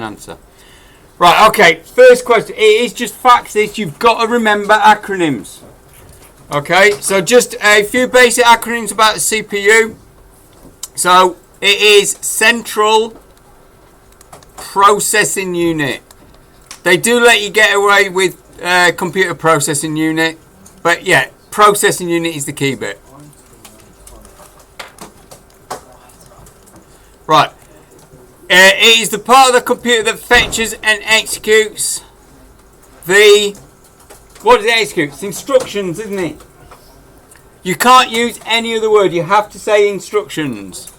answer. Right, okay, first question. It is just facts this. You've got to remember acronyms. Okay, so just a few basic acronyms about the CPU. So it is Central Processing Unit. They do let you get away with Computer Processing Unit, but yeah, Processing Unit is the key bit. Right. It is the part of the computer that fetches and executes the... What does it execute? It's instructions, isn't it? You can't use any other word. You have to say instructions.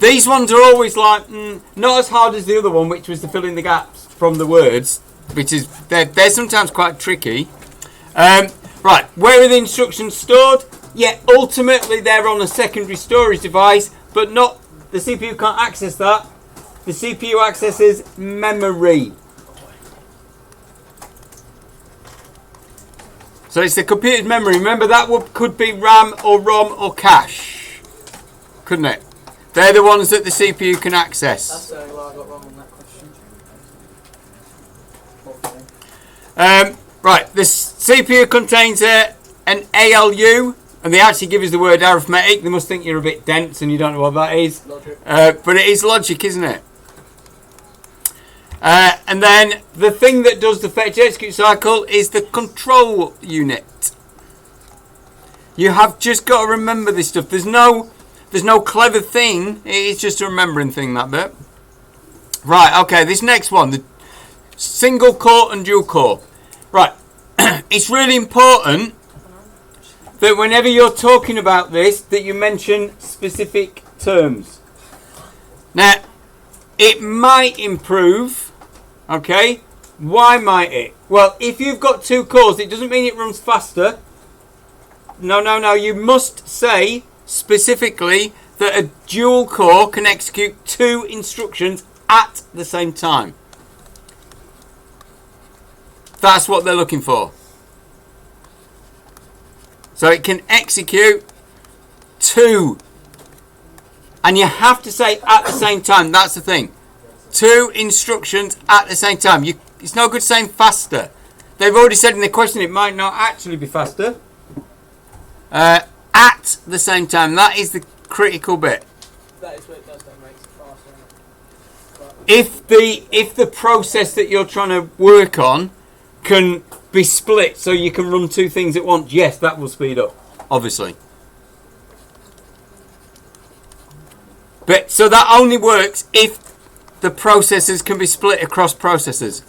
These ones are always like... not as hard as the other one, which was to fill in the gaps from the words, which is... They're sometimes quite tricky. Right. Where are the instructions stored? Yeah, ultimately they're on a secondary storage device, but not... The CPU can't access that. The CPU accesses memory. So it's the computer's memory. Remember that could be RAM or ROM or cache, couldn't it? They're the ones that the CPU can access. That's the only one I got wrong on that question. Right, the CPU contains an ALU, and they actually give us the word arithmetic. They must think you're a bit dense and you don't know what that is. Logic. But it is logic, isn't it? And then the thing that does the fetch execute cycle is the control unit. You have just got to remember this stuff. There's no clever thing. It is just a remembering thing, that bit. Right, okay, this next one, the single core and dual core. Right, it's really important that whenever you're talking about this, that you mention specific terms. Now, it might improve, okay? Why might it? Well, if you've got two cores, it doesn't mean it runs faster. No. You must say specifically that a dual core can execute two instructions at the same time. That's what they're looking for. So it can execute two. And you have to say at the same time. That's the thing. Two instructions at the same time. It's no good saying faster. They've already said in the question it might not actually be faster. At the same time. That is the critical bit. That is what it does that makes it faster. If the process that you're trying to work on can be split so you can run two things at once, yes, that will speed up, obviously. But so that only works if the processors can be split across processors.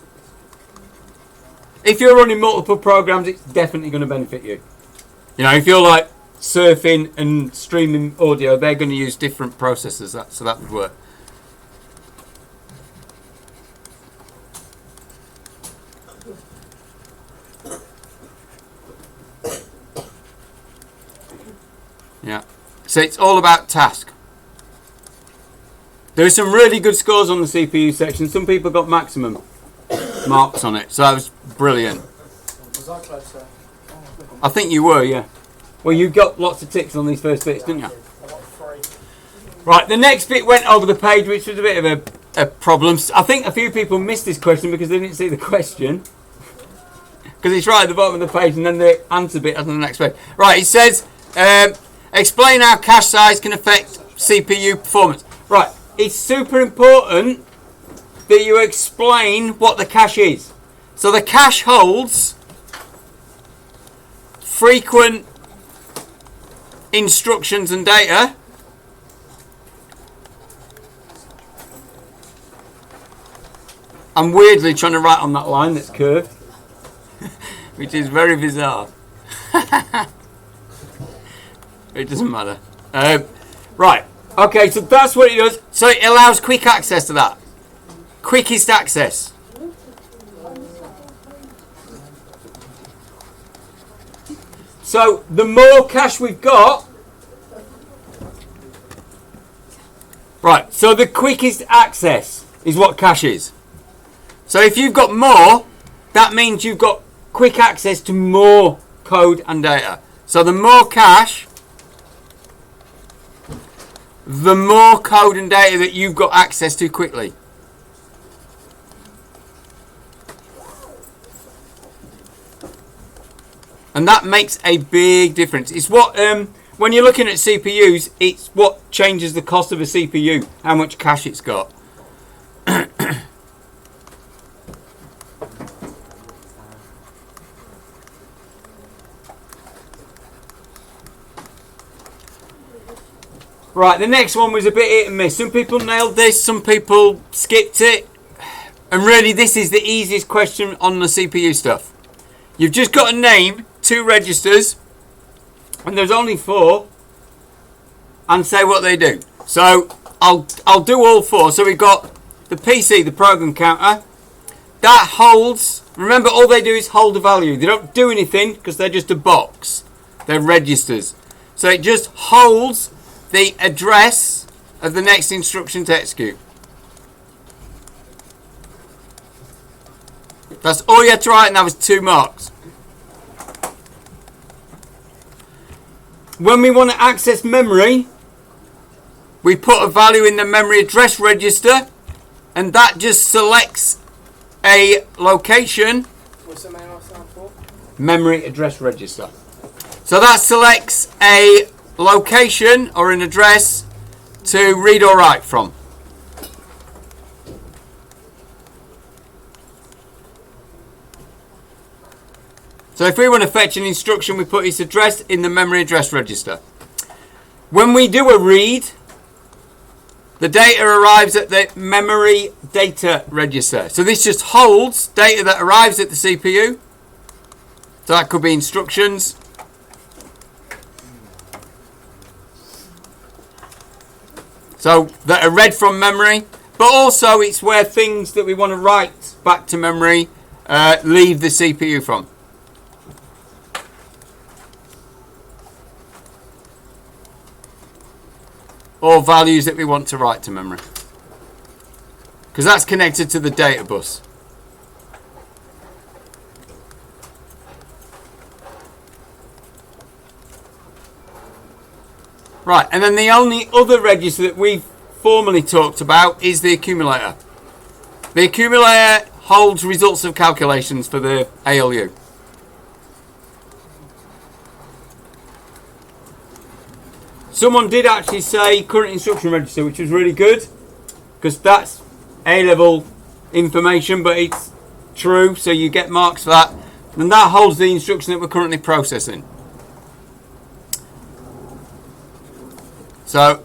If you're running multiple programs, it's definitely going to benefit you. You know, if you're like surfing and streaming audio, they're going to use different processors, so that would work. Yeah. So it's all about task. There are some really good scores on the CPU section. Some people got maximum marks on it. So that was brilliant. Was I close there? I think you were, yeah. Well, you got lots of ticks on these first bits, didn't you? I got 3. Right, the next bit went over the page, which was a bit of a problem. I think a few people missed this question because they didn't see the question. Because it's right at the bottom of the page and then the answer bit on the next page. Right, it says... explain how cache size can affect CPU performance. Right, it's super important that you explain what the cache is. So the cache holds frequent instructions and data. I'm weirdly trying to write on that line that's curved, which is very bizarre. It doesn't matter. Right. Okay, so that's what it does. So it allows quick access to that. Quickest access. So the more cache we've got... Right, so the quickest access is what cache is. So if you've got more, that means you've got quick access to more code and data. So the more cache... the more code and data that you've got access to quickly. And that makes a big difference. It's what, when you're looking at CPUs, it's what changes the cost of a CPU, how much cache it's got. Right, the next one was a bit hit and miss. Some people nailed this, some people skipped it. And really, this is the easiest question on the CPU stuff. You've just got to name 2 registers, and there's only 4, and say what they do. So I'll do all 4. So we've got the PC, the program counter, that holds. Remember, all they do is hold a value. They don't do anything because they're just a box. They're registers. So it just holds the address of the next instruction to execute. That's all you had to write, and that was 2 marks. When we want to access memory, we put a value in the memory address register, and that just selects a location. What's the MAR stand for? Memory address register. So that selects a location or an address to read or write from. So if we want to fetch an instruction, we put its address in the memory address register. When we do a read, the data arrives at the memory data register. So this just holds data that arrives at the CPU. So that could be instructions. So that are read from memory, but also it's where things that we want to write back to memory leave the CPU from. Or values that we want to write to memory. Because that's connected to the data bus. Right, and then the only other register that we've formally talked about is the accumulator. The accumulator holds results of calculations for the ALU. Someone did actually say current instruction register, which was really good, because that's A-level information, but it's true, so you get marks for that. And that holds the instruction that we're currently processing. So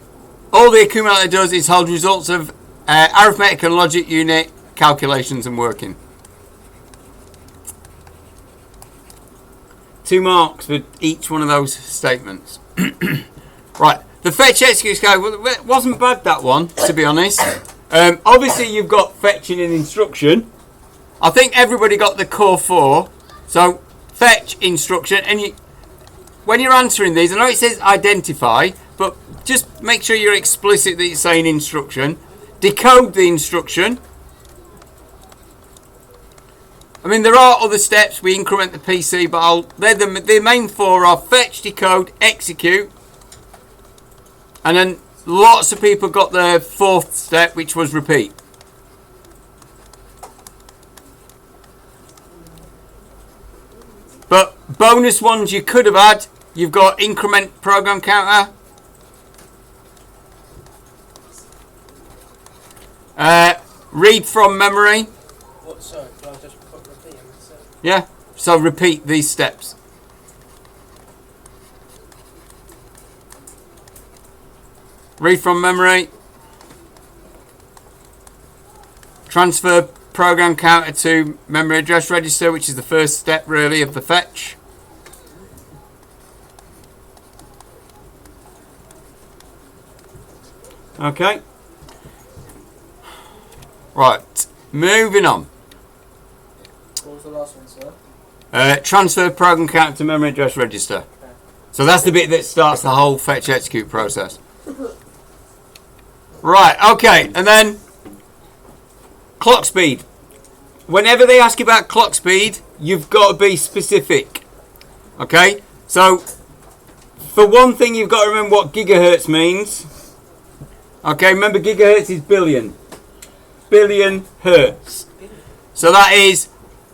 all the accumulator does is hold results of arithmetic and logic unit calculations and working. 2 marks for each one of those statements. Right, the fetch execute code wasn't bad, that one, to be honest. Obviously you've got fetching and instruction. I think everybody got the core 4. So fetch, instruction, and when you're answering these, I know it says identify, but just make sure you're explicit that it's saying instruction. Decode the instruction. I mean, there are other steps. We increment the PC, but the main 4 are fetch, decode, execute. And then lots of people got the 4th step, which was repeat. But bonus ones you could have had, you've got increment program counter. Read from memory. What, sorry, can I just put repeat in this? Yeah, so repeat these steps. Read from memory. Transfer program counter to memory address register, which is the first step really of the fetch. Okay. Right, moving on. What was the last one, sir? Transfer program counter to memory address register. Okay. So that's the bit that starts the whole fetch execute process. Right, okay, and then clock speed. Whenever they ask you about clock speed, you've got to be specific. Okay, so for one thing, you've got to remember what gigahertz means. Okay, remember gigahertz is billion. Billion hertz. So that is,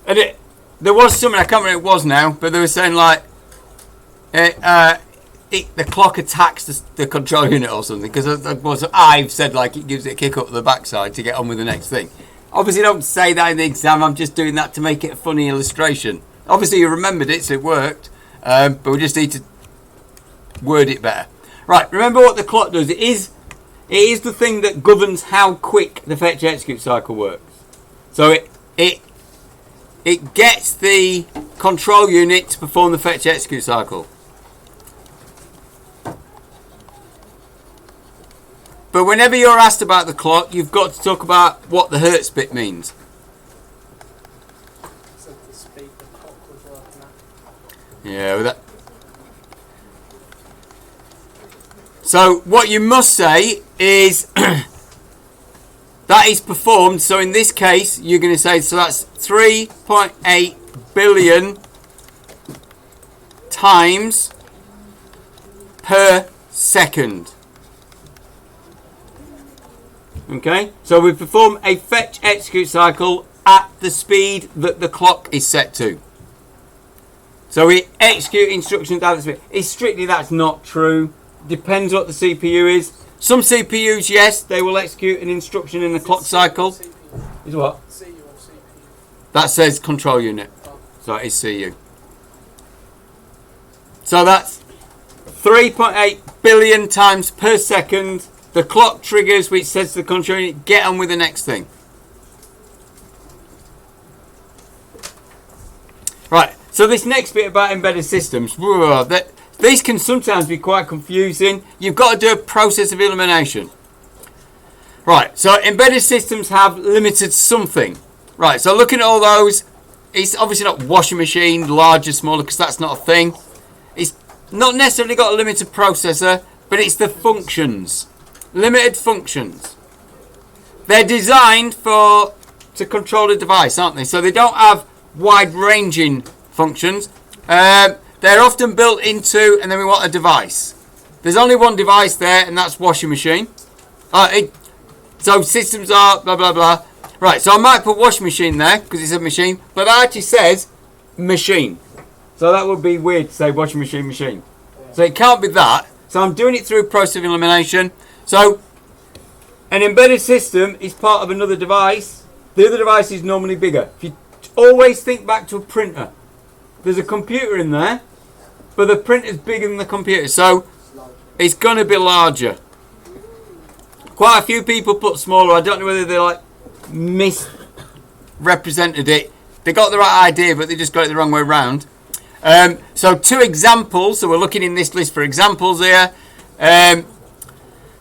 and there was something, I can't remember what it was now, but they were saying like, the clock attacks the control unit or something, because I've said like it gives it a kick up the backside to get on with the next thing. Obviously don't say that in the exam, I'm just doing that to make it a funny illustration. Obviously you remembered it, so it worked, but we just need to word it better. Right, remember what the clock does. It is the thing that governs how quick the fetch execute cycle works. So it gets the control unit to perform the fetch execute cycle. But whenever you're asked about the clock, you've got to talk about what the hertz bit means. So the speed the clock was working at. Yeah, with that. So what you must say is that is performed. So in this case, you're going to say, so that's 3.8 billion times per second. Okay, so we perform a fetch execute cycle at the speed that the clock is set to. So we execute instructions at the speed. It's strictly that's not true. Depends what the CPU is. Some CPUs, yes, they will execute an instruction in the clock cycle. Is what? CU or CPU? That says control unit. So it is CU. So that's 3.8 billion times per second. The clock triggers, which says to the control unit, get on with the next thing. Right, so this next bit about embedded systems, these can sometimes be quite confusing. You've got to do a process of elimination. Right, so embedded systems have limited something. Right, so looking at all those, it's obviously not washing machine, larger, smaller, because that's not a thing. It's not necessarily got a limited processor, but it's the functions. Limited functions. They're designed to control a device, aren't they? So they don't have wide-ranging functions. They're often built into, and then we want a device. There's only one device there, and that's washing machine. So systems are blah, blah, blah. Right, so I might put washing machine there, because it's a machine, but that actually says machine. So that would be weird to say washing machine, machine. So it can't be that. So I'm doing it through process of elimination. So an embedded system is part of another device. The other device is normally bigger. If you always think back to a printer, there's a computer in there, but the printer's bigger than the computer, so it's going to be larger. Quite a few people put smaller. I don't know whether they like misrepresented it. They got the right idea, but they just got it the wrong way around. So two examples. So we're looking in this list for examples here.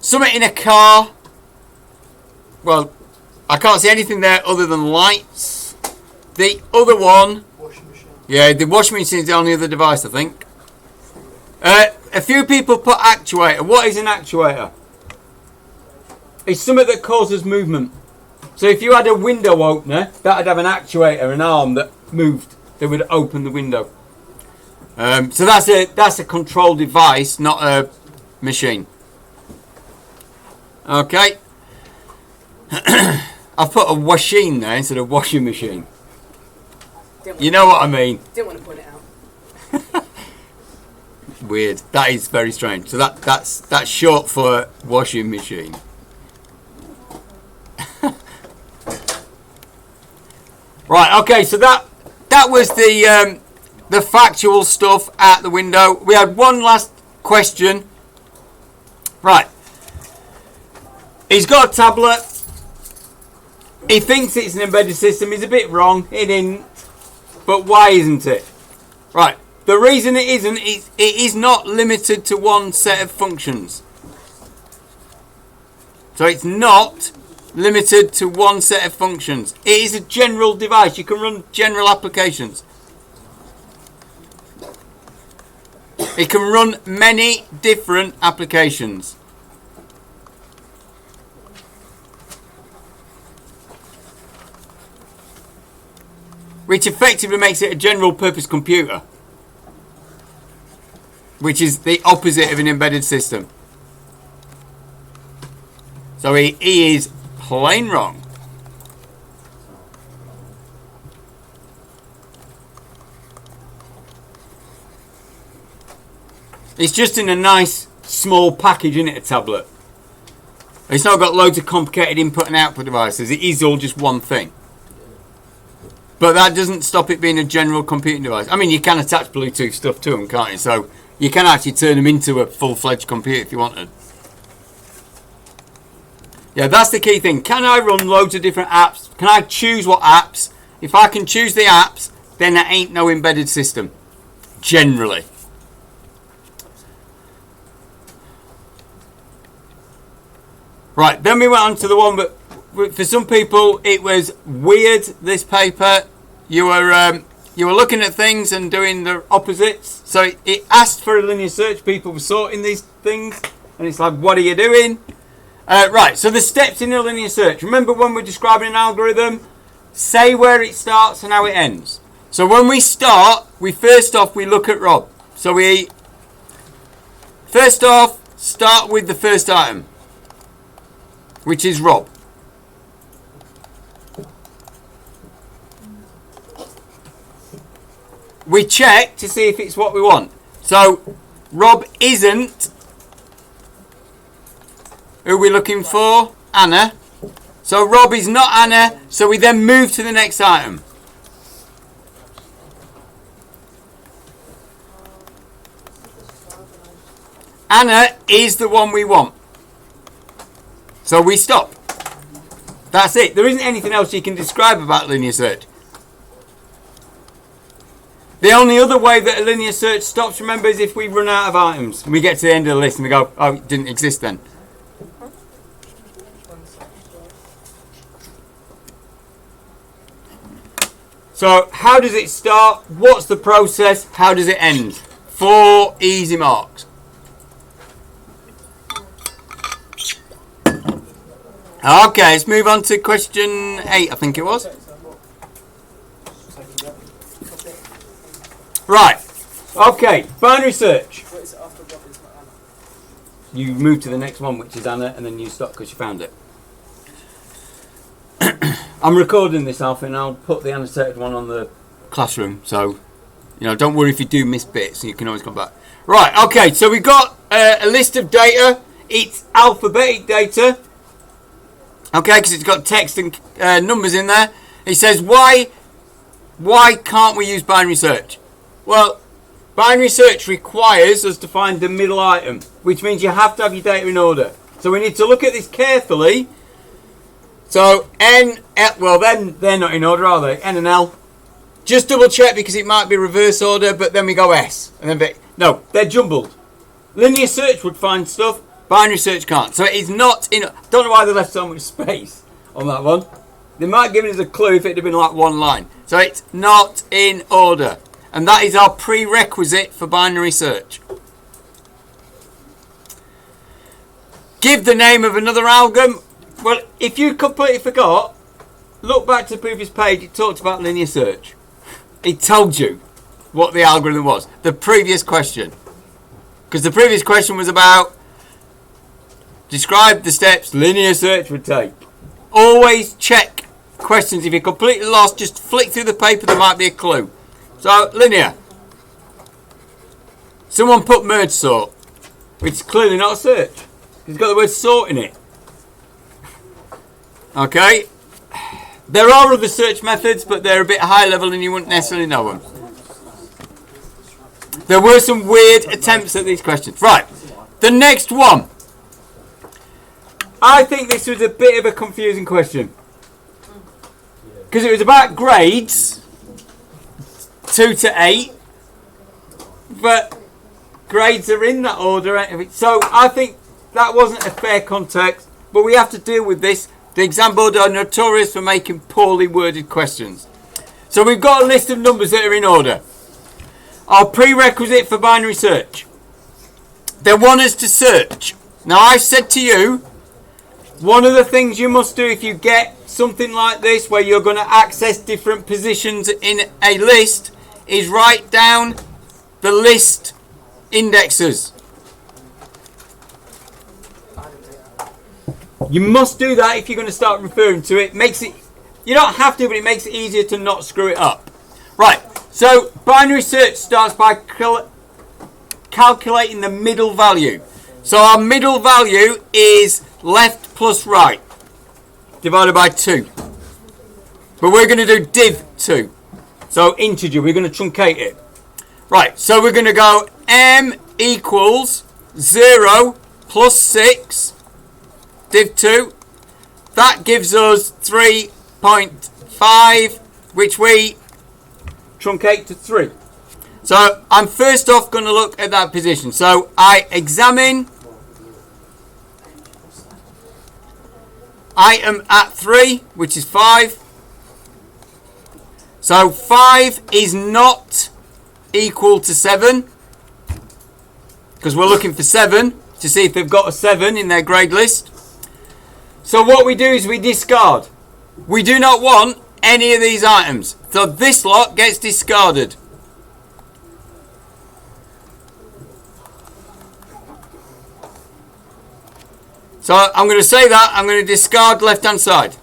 Something in a car. Well, I can't see anything there other than lights. The other one. Washing machine. Yeah, the washing machine is the only other device, I think. A few people put actuator. What is an actuator? It's something that causes movement. So if you had a window opener, that would have an actuator, an arm that moved. That would open the window. So that's a control device, not a machine. Okay. I've put a washing there instead of washing machine. You know what I mean? Didn't want to put it out. Weird. That is very strange. So that's short for washing machine. Right. Okay. So that was the factual stuff at the window. We had one last question. Right. He's got a tablet. He thinks it's an embedded system. He's a bit wrong. It isn't. But why isn't it? Right. The reason it isn't, it is not limited to one set of functions. So it's not limited to one set of functions. It is a general device. You can run general applications. It can run many different applications. Which effectively makes it a general purpose computer. Which is the opposite of an embedded system. So he is plain wrong. It's just in a nice small package, isn't it, a tablet? It's not got loads of complicated input and output devices. It is all just one thing. But that doesn't stop it being a general computing device. I mean, you can attach Bluetooth stuff to them, can't you? So you can actually turn them into a full-fledged computer if you wanted. Yeah, that's the key thing. Can I run loads of different apps? Can I choose what apps? If I can choose the apps, then there ain't no embedded system. Generally. Right, then we went on to the one, but for some people it was weird, this paper. You were looking at things and doing the opposites. So it asked for a linear search. People were sorting these things. And it's like, what are you doing? Right, so the steps in a linear search. Remember when we're describing an algorithm? Say where it starts and how it ends. So when we start, first off we look at Rob. So we first off start with the first item, which is Rob. We check to see if it's what we want. So Rob isn't who we're looking for, Anna. So Rob is not Anna, so we then move to the next item. Anna is the one we want. So we stop. That's it. There isn't anything else you can describe about linear search. The only other way that a linear search stops, remember, is if we run out of items. We get to the end of the list and we go, oh, it didn't exist then. So how does it start? What's the process? How does it end? 4 easy marks. Okay, let's move on to question 8, I think it was. Right. Okay, binary search. You move to the next one, which is Anna, and then you stop because you found it. I'm recording this, Alfie, and I'll put the annotated one on the classroom. So, don't worry if you do miss bits, you can always come back. Right, okay, so we've got a list of data. It's alphabetic data. Okay, because it's got text and numbers in there. It says, why can't we use binary search? Well, binary search requires us to find the middle item, which means you have to have your data in order. So we need to look at this carefully. So N, L, well then they're not in order, are they? N and L. Just double check because it might be reverse order, but then we go S. And then no, they're jumbled. Linear search would find stuff, binary search can't. So it is not in, I don't know why they left so much space on that one. They might have given us a clue if it had been like one line. So it's not in order. And that is our prerequisite for binary search. Give the name of another algorithm. Well, if you completely forgot, look back to the previous page. It talked about linear search. It told you what the algorithm was. The previous question. Because the previous question was about describe the steps linear search would take. Always check questions. If you're completely lost, just flick through the paper. There might be a clue. So, linear. Someone put merge sort, which is clearly not a search. It's got the word sort in it. Okay. There are other search methods, but they're a bit high level and you wouldn't necessarily know them. There were some weird attempts at these questions. Right. The next one. I think this was a bit of a confusing question. Because it was about grades. 2 to 8, but grades are in that order. So I think that wasn't a fair context, but we have to deal with this. The exam board are notorious for making poorly worded questions. So we've got a list of numbers that are in order. Our prerequisite for binary search. They want us to search. Now I've said to you, one of the things you must do if you get something like this where you're going to access different positions in a list is write down the list indexes. You must do that if you're going to start referring to it. Makes it, you don't have to, but it makes it easier to not screw it up. Right, so binary search starts by calculating the middle value. So our middle value is left plus right divided by 2. But we're going to do div 2. So integer, we're going to truncate it. Right, so we're going to go m equals 0 plus 6 div 2. That gives us 3.5, which we truncate to 3. So I'm first off going to look at that position. So I examine item at 3, which is 5. So 5 is not equal to 7, because we're looking for 7 to see if they've got a 7 in their grade list. So what we do is we discard. We do not want any of these items. So this lot gets discarded. So I'm going to say that. I'm going to discard left hand side.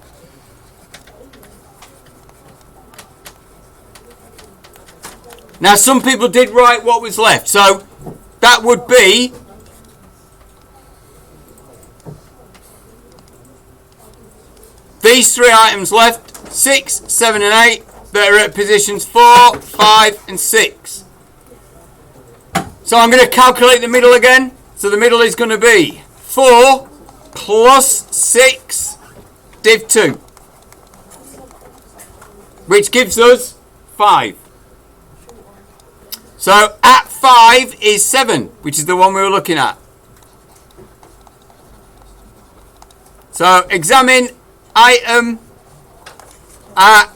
Now some people did write what was left. So that would be these 3 items left, 6, 7 and 8, that are at positions 4, 5 and 6. So I'm going to calculate the middle again. So the middle is going to be 4 plus 6 div 2, which gives us 5. So at 5 is 7, which is the one we were looking at. So examine item at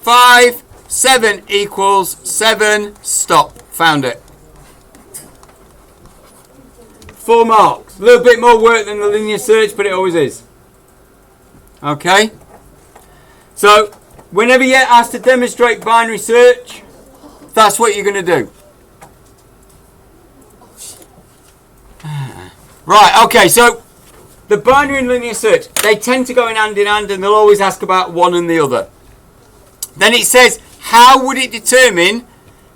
5, 7 equals 7, stop, found it. 4 marks. A little bit more work than the linear search, but it always is. Okay? So whenever you're asked to demonstrate binary search, that's what you're going to do. Right, okay, so the binary and linear search, they tend to go in hand, and they'll always ask about one and the other. Then it says, how would it determine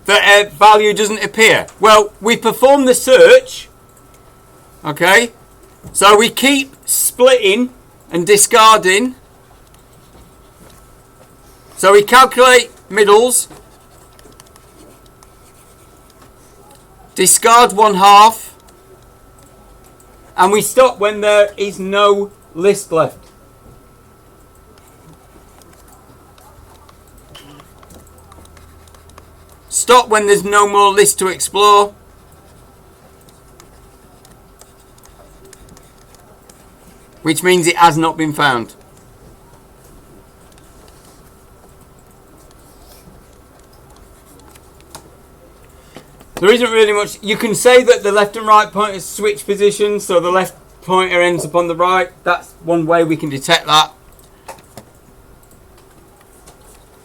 that a value doesn't appear? Well, we perform the search, okay? So we keep splitting and discarding. So we calculate middles, discard 1/2, and we stop when there is no list left. Stop when there's no more list to explore. Which means it has not been found. There isn't really much. You can say that the left and right pointers switch positions, so the left pointer ends up on the right. That's one way we can detect that.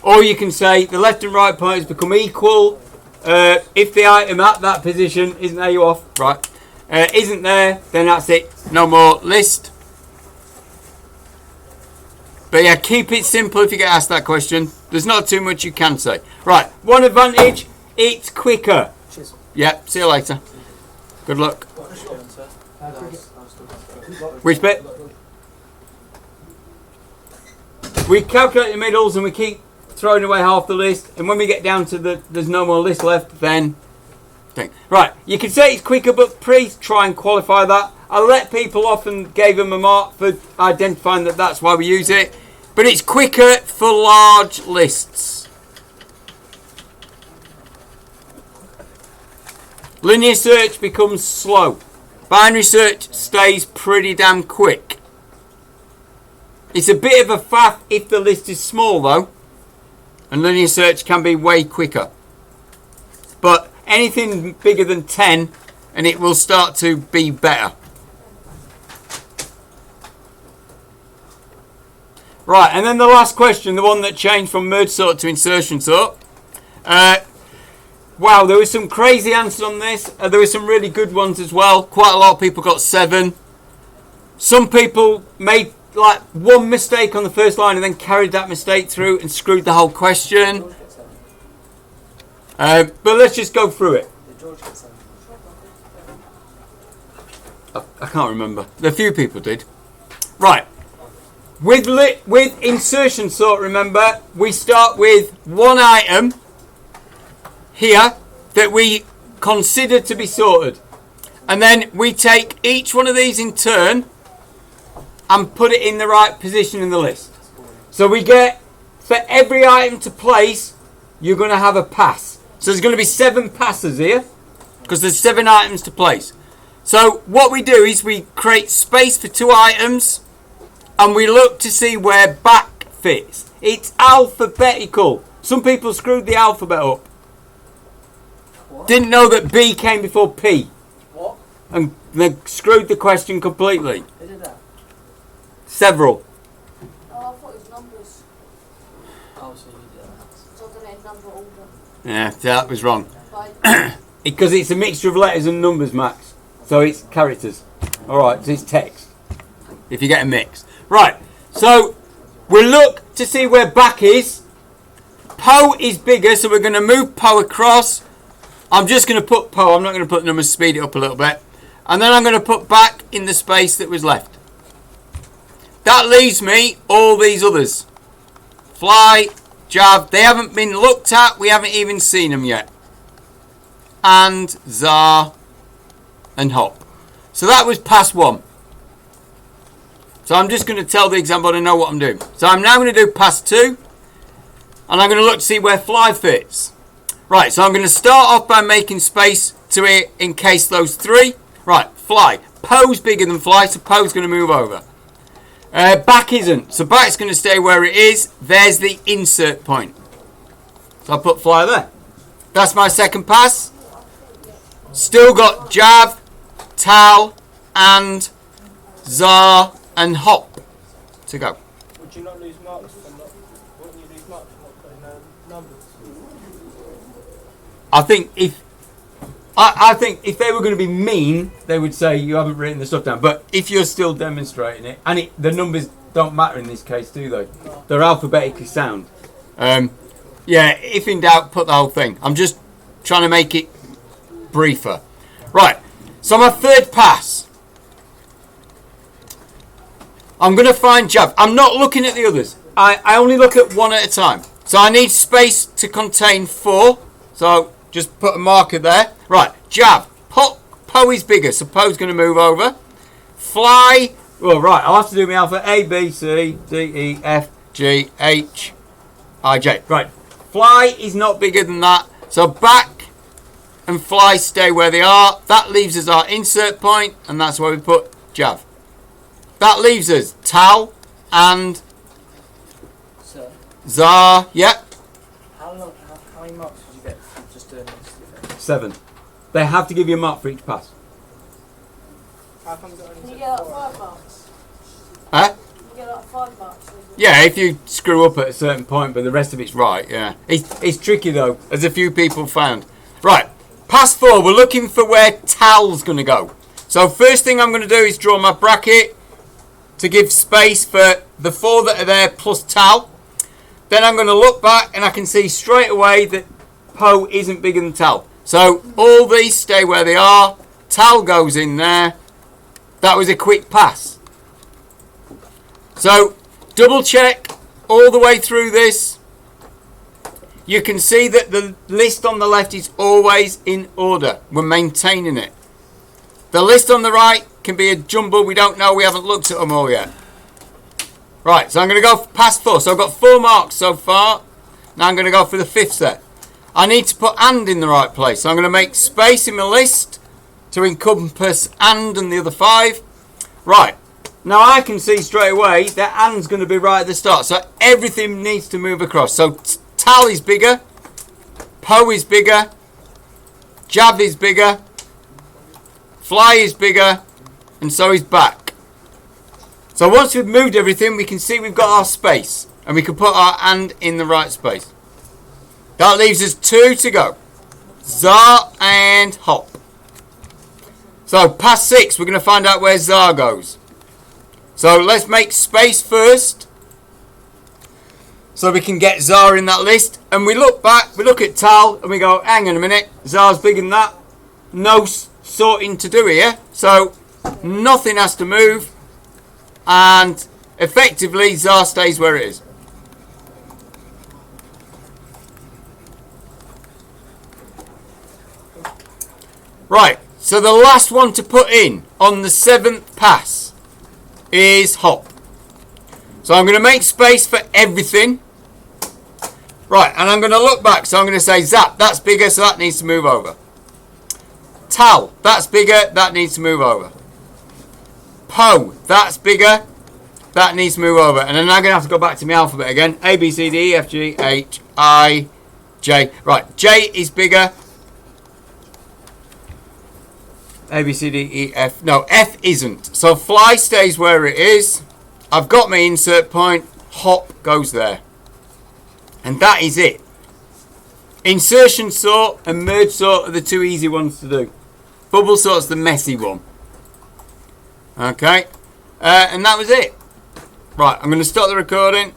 Or you can say the left and right pointers become equal. If the item at that position isn't there, you off. Right. Isn't there, then that's it. No more list. But yeah, keep it simple if you get asked that question. There's not too much you can say. Right, one advantage, it's quicker. Cheers. Yeah, see you later. Good luck. Which bit? We calculate the middles and we keep throwing away half the list. And when we get down to there's no more list left, then... Right, you can say it's quicker, but please try and qualify that. I let people off and gave them a mark for identifying that that's why we use it. But it's quicker for large lists. Linear search becomes slow. Binary search stays pretty damn quick. It's a bit of a faff if the list is small though. And linear search can be way quicker. But anything bigger than 10 and it will start to be better. Right, and then the last question, the one that changed from merge sort to insertion sort. Wow, there was some crazy answers on this. There were some really good ones as well. Quite a lot of people got 7. Some people made like one mistake on the first line and then carried that mistake through and screwed the whole question. But let's just go through it. I can't remember. A few people did. Right. With insertion sort, remember, we start with one item here that we consider to be sorted. And then we take each one of these in turn and put it in the right position in the list. So we get, for every item to place, you're going to have a pass. So there's going to be 7 passes here, because there's 7 items to place. So what we do is we create space for 2 items, and we look to see where back fits. It's alphabetical. Some people screwed the alphabet up. What? Didn't know that B came before P. What? And they screwed the question completely. Who did that? Several. Oh, I thought it was numbers. Oh, so you did that. So I don't know number order. Yeah, that was wrong. But Because it's a mixture of letters and numbers, Max. So it's characters. Alright, so it's text. If you get a mix. Right, so we look to see where back is. Po is bigger, so we're going to move Po across. I'm just going to put Po. I'm not going to put numbers, speed it up a little bit. And then I'm going to put back in the space that was left. That leaves me all these others. Fly, Jav. They haven't been looked at. We haven't even seen them yet. And Zar and Hop. So that was pass 1. So I'm just going to tell the example to know what I'm doing. So I'm now going to do pass 2. And I'm going to look to see where Fly fits. Right, so I'm going to start off by making space to encase those 3. Right, Fly. Po's bigger than Fly, so Po's going to move over. Back isn't, so back's going to stay where it is. There's the insert point. So I'll put Fly there. That's my second pass. Still got Jav, Tal, and Zar, and Hop to go. Would you not lose marks for not? Wouldn't you lose marks for not putting numbers? I think if they were going to be mean, they would say you haven't written the stuff down. But if you're still demonstrating it, and the numbers don't matter in this case, do they? No. They're alphabetically sound. Yeah, if in doubt, put the whole thing. I'm just trying to make it briefer. Right, so my third pass. I'm going to find Jav. I'm not looking at the others. I only look at one at a time. So I need space to contain 4. So just put a marker there. Right, Jav. Po is bigger, so Po's going to move over. Fly. Well, right, I'll have to do my alphabet. A, B, C, D, E, F, G, H, I, J. Right, Fly is not bigger than that. So back and Fly stay where they are. That leaves us our insert point, and that's where we put Jav. That leaves us Tal and So, Zar. Yep. how many marks did you get for just doing this? 7. They have to give you a mark for each pass. How come you can you only get like said 4? 5 marks? Huh? You get like 5 marks. Yeah, if you screw up at a certain point, but the rest of it's right. Yeah, it's tricky though, as a few people found. Right, pass 4. We're looking for where Tal's going to go. So first thing I'm going to do is draw my bracket to give space for the 4 that are there plus Tal. Then I'm going to look back and I can see straight away that Po isn't bigger than Tal. So all these stay where they are. Tal goes in there. That was a quick pass. So double check all the way through this. You can see that the list on the left is always in order. We're maintaining it. The list on the right can be a jumble. We don't know. We haven't looked at them all yet. Right, so I'm going to go past 4. So I've got 4 marks so far. Now I'm going to go for the 5th set. I need to put and in the right place. So I'm going to make space in my list to encompass and the other 5. Right, now I can see straight away that and's going to be right at the start. So everything needs to move across. So Tal is bigger. Po is bigger. Jav is bigger. Fly is bigger. And so is back. So once we've moved everything, we can see we've got our space. And we can put our and in the right space. That leaves us 2 to go. Zar and Hop. So past 6, we're going to find out where Zar goes. So let's make space first, so we can get ZAR in that list. And we look back, we look at TAL, and we go, hang on a minute, ZAR's bigger than that. No sorting to do here, so nothing has to move, and effectively ZAR stays where it is. Right, so the last one to put in on the 7th pass is hop. So I'm going to make space for everything. Right, and I'm going to look back, so I'm going to say zap, that's bigger, so that needs to move over. Tal, that's bigger, that needs to move over. Po, that's bigger, that needs to move over. And then I'm going to have to go back to my alphabet again. A, B, C, D, E, F, G, H, I, J. Right, J is bigger. A, B, C, D, E, F. No, F isn't. So fly stays where it is. I've got my insert point. Hop goes there. And that is it. Insertion sort and merge sort are the two easy ones to do. Bubble sort's the messy one. Okay. And that was it. Right, I'm going to stop the recording.